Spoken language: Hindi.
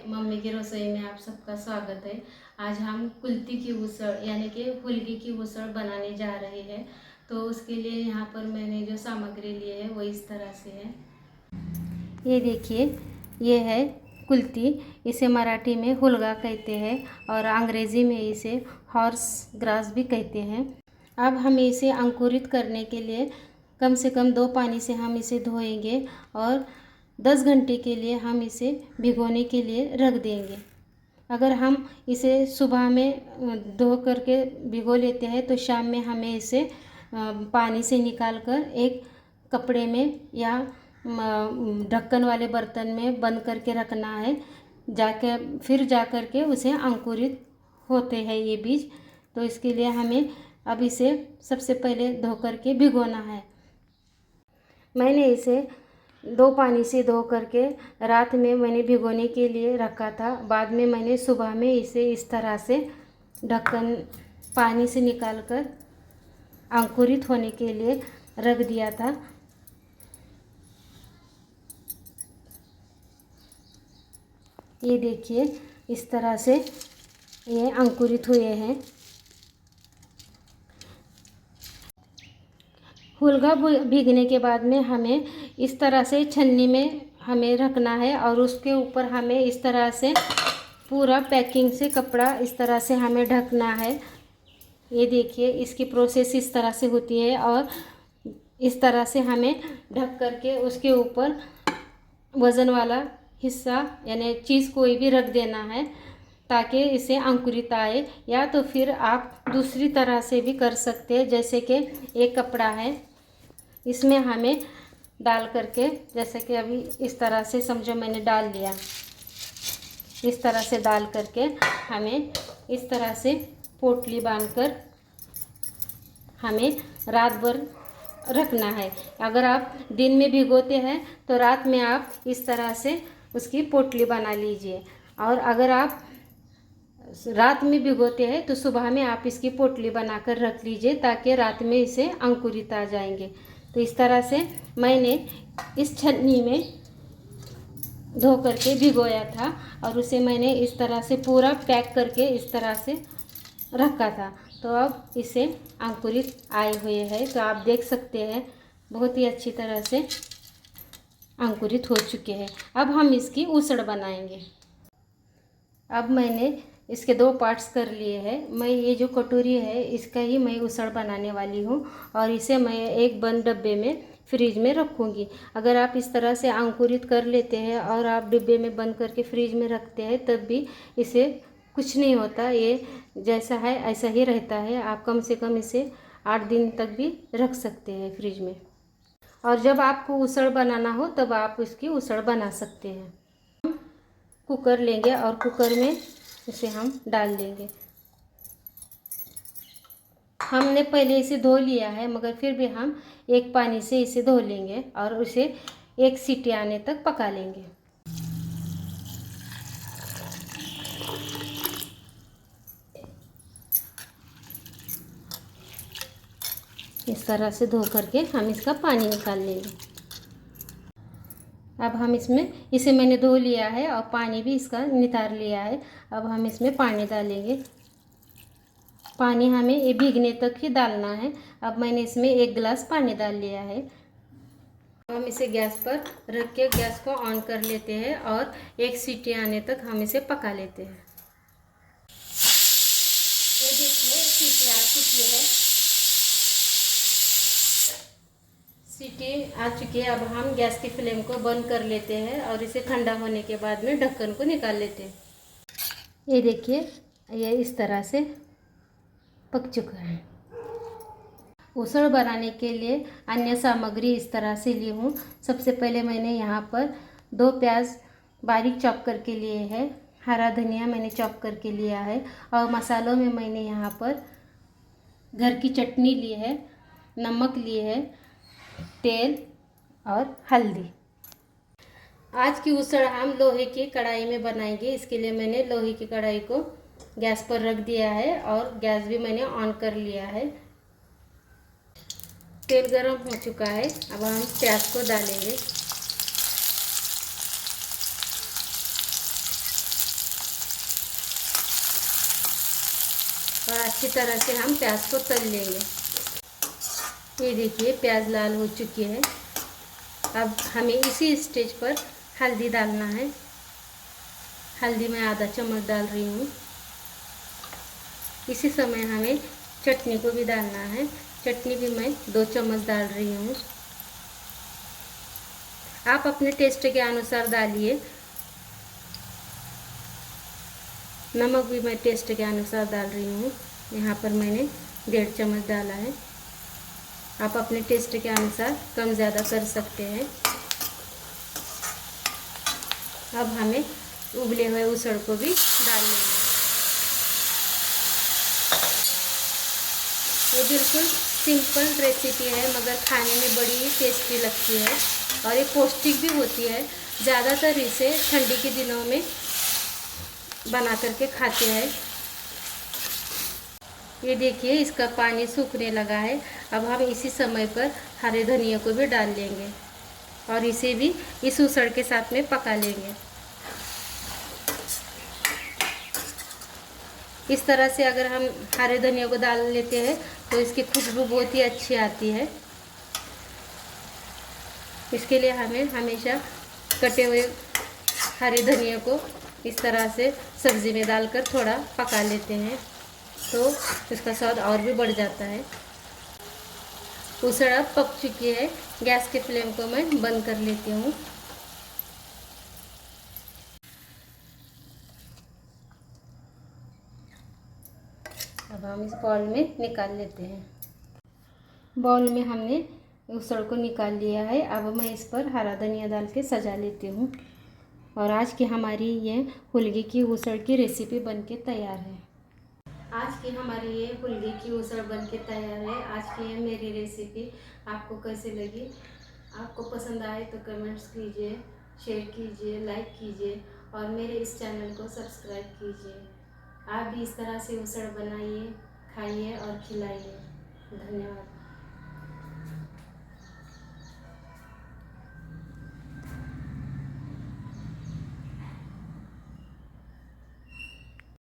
मम्मी की रसोई में आप सबका स्वागत है। आज हम कुल्थी की उसळ यानी कि हुलगी की उसळ बनाने जा रहे हैं। तो उसके लिए यहाँ पर मैंने जो सामग्री ली है वो इस तरह से है। ये देखिए, ये है कुल्थी। इसे मराठी में हुलगा कहते हैं और अंग्रेज़ी में इसे हॉर्स ग्रास भी कहते हैं। अब हमें इसे अंकुरित करने के लिए कम से कम 2 पानी से हम इसे धोएंगे और 10 घंटे के लिए हम इसे भिगोने के लिए रख देंगे। अगर हम इसे सुबह में धो करके भिगो लेते हैं तो शाम में हमें इसे पानी से निकाल कर एक कपड़े में या ढक्कन वाले बर्तन में बंद करके रखना है। फिर जा कर के उसे अंकुरित होते हैं ये बीज। तो इसके लिए हमें अब इसे सबसे पहले धो करके भिगोना है। मैंने इसे 2 पानी से धो करके रात में मैंने भिगोने के लिए रखा था। बाद में मैंने सुबह में इसे इस तरह से ढक्कन पानी से निकालकर अंकुरित होने के लिए रख दिया था। ये देखिए, इस तरह से ये अंकुरित हुए हैं। हुलगा भीगने के बाद में हमें इस तरह से छन्नी में हमें रखना है और उसके ऊपर हमें इस तरह से पूरा पैकिंग से कपड़ा इस तरह से हमें ढकना है। ये देखिए, इसकी प्रोसेस इस तरह से होती है और इस तरह से हमें ढक करके उसके ऊपर वज़न वाला हिस्सा यानी चीज़ कोई भी रख देना है ताकि इसे अंकुरित आए। या तो फिर आप दूसरी तरह से भी कर सकते हैं, जैसे कि एक कपड़ा है, इसमें हमें डाल करके, जैसे कि अभी इस तरह से समझो मैंने डाल लिया, इस तरह से डाल करके हमें इस तरह से पोटली बांधकर हमें रात भर रखना है। अगर आप दिन में भिगोते हैं तो रात में आप इस तरह से उसकी पोटली बना लीजिए, और अगर आप रात में भिगोते हैं तो सुबह में आप इसकी पोटली बनाकर रख लीजिए ताकि रात में इसे अंकुरित आ जाएंगे। तो इस तरह से मैंने इस छन्नी में धो करके भिगोया था और उसे मैंने इस तरह से पूरा पैक करके इस तरह से रखा था। तो अब इसे अंकुरित आए हुए हैं, तो आप देख सकते हैं बहुत ही अच्छी तरह से अंकुरित हो चुके हैं। अब हम इसकी उसड़ बनाएंगे। अब मैंने इसके 2 पार्ट्स कर लिए हैं। मैं ये जो कटोरी है इसका ही मैं उसड़ बनाने वाली हूँ और इसे मैं एक बंद डब्बे में फ्रिज में रखूँगी। अगर आप इस तरह से अंकुरित कर लेते हैं और आप डिब्बे में बंद करके फ्रिज में रखते हैं तब भी इसे कुछ नहीं होता, ये जैसा है ऐसा ही रहता है। आप कम से कम इसे 8 दिन तक भी रख सकते हैं फ्रिज में, और जब आपको उसड़ बनाना हो तब आप इसकी उसड़ बना सकते हैं। कुकर लेंगे और कुकर में इसे हम डाल देंगे। हमने पहले इसे धो लिया है मगर फिर भी हम एक पानी से इसे धो लेंगे और उसे 1 सीटी आने तक पका लेंगे। इस तरह से धो करके हम इसका पानी निकाल लेंगे। अब हम इसे मैंने धो लिया है और पानी भी इसका नितार लिया है। अब हम इसमें पानी डालेंगे। पानी हमें ये भीगने तक ही डालना है। अब मैंने इसमें 1 गिलास पानी डाल लिया है। हम इसे गैस पर रख के गैस को ऑन कर लेते हैं और 1 सीटी आने तक हम इसे पका लेते हैं। ये देखिए, सीटी आ चुकी है। सीटी आ चुकी है। अब हम गैस की फ्लेम को बंद कर लेते हैं और इसे ठंडा होने के बाद में ढक्कन को निकाल लेते हैं। ये देखिए, ये इस तरह से पक चुका है। उसळ बनाने के लिए अन्य सामग्री इस तरह से ली हूँ। सबसे पहले मैंने यहाँ पर 2 प्याज बारीक चॉप करके लिए हैं। हरा धनिया मैंने चॉप करके लिया है और मसालों में मैंने यहाँ पर घर की चटनी ली है, नमक लिए है, तेल और हल्दी। आज की उसळ हम लोहे की कढ़ाई में बनाएंगे। इसके लिए मैंने लोहे की कढ़ाई को गैस पर रख दिया है और गैस भी मैंने ऑन कर लिया है। तेल गरम हो चुका है। अब हम प्याज को डालेंगे। प्याज को डालने के बाद में हम इसमें 1 चम्मच नमक, 1 चम्मच हल्दी, 1 चम्मच तेल, 1 चम्मच जीरा, 1 चम्मच धनिया, 1 चम्मच जीरा, 1 चम्मच और अच्छी तरह से हम प्याज को तल लेंगे। ये देखिए प्याज लाल हो चुकी है। अब हमें इसी स्टेज पर हल्दी डालना है। हल्दी मैं आधा चम्मच डाल रही हूँ। इसी समय हमें चटनी को भी डालना है। चटनी भी मैं 2 चम्मच डाल रही हूँ। आप अपने टेस्ट के अनुसार डालिए। नमक भी मैं टेस्ट के अनुसार डाल रही हूँ। यहाँ पर मैंने 1.5 चम्मच डाला है। आप अपने टेस्ट के अनुसार कम ज़्यादा कर सकते हैं। अब हमें उबले हुए उसड़ को भी डाल लेंगे। ये बिल्कुल सिंपल रेसिपी है मगर खाने में बड़ी ही टेस्टी लगती है और ये पौष्टिक भी होती है। ज़्यादातर इसे ठंडी के दिनों में बना करके खाते हैं। ये देखिए इसका पानी सूखने लगा है। अब हम इसी समय पर हरे धनिया को भी डाल लेंगे और इसे भी इस उसड़ के साथ में पका लेंगे। इस तरह से अगर हम हरे धनिया को डाल लेते हैं तो इसकी खुशबू बहुत ही अच्छी आती है। इसके लिए हमें हमेशा कटे हुए हरे धनिया को इस तरह से सब्ज़ी में डालकर थोड़ा पका लेते हैं तो इसका स्वाद और भी बढ़ जाता है। उसड़ अब पक चुकी है। गैस के फ्लेम को मैं बंद कर लेती हूँ। अब हम इस बाउल में निकाल लेते हैं। बाउल में हमने उसड़ को निकाल लिया है। अब मैं इस पर हरा धनिया डाल के सजा लेती हूँ और आज की हमारी ये हुलगे की उसड़ की रेसिपी बनके तैयार है। आज की हमारी ये हुलगे की उसड़ बनके तैयार है। आज की ये मेरी रेसिपी आपको कैसे लगी? आपको पसंद आए तो कमेंट्स कीजिए, शेयर कीजिए, लाइक कीजिए और मेरे इस चैनल को सब्सक्राइब कीजिए। आप भी इस तरह से उसड़ बनाइए, खाइए और खिलाइए। धन्यवाद।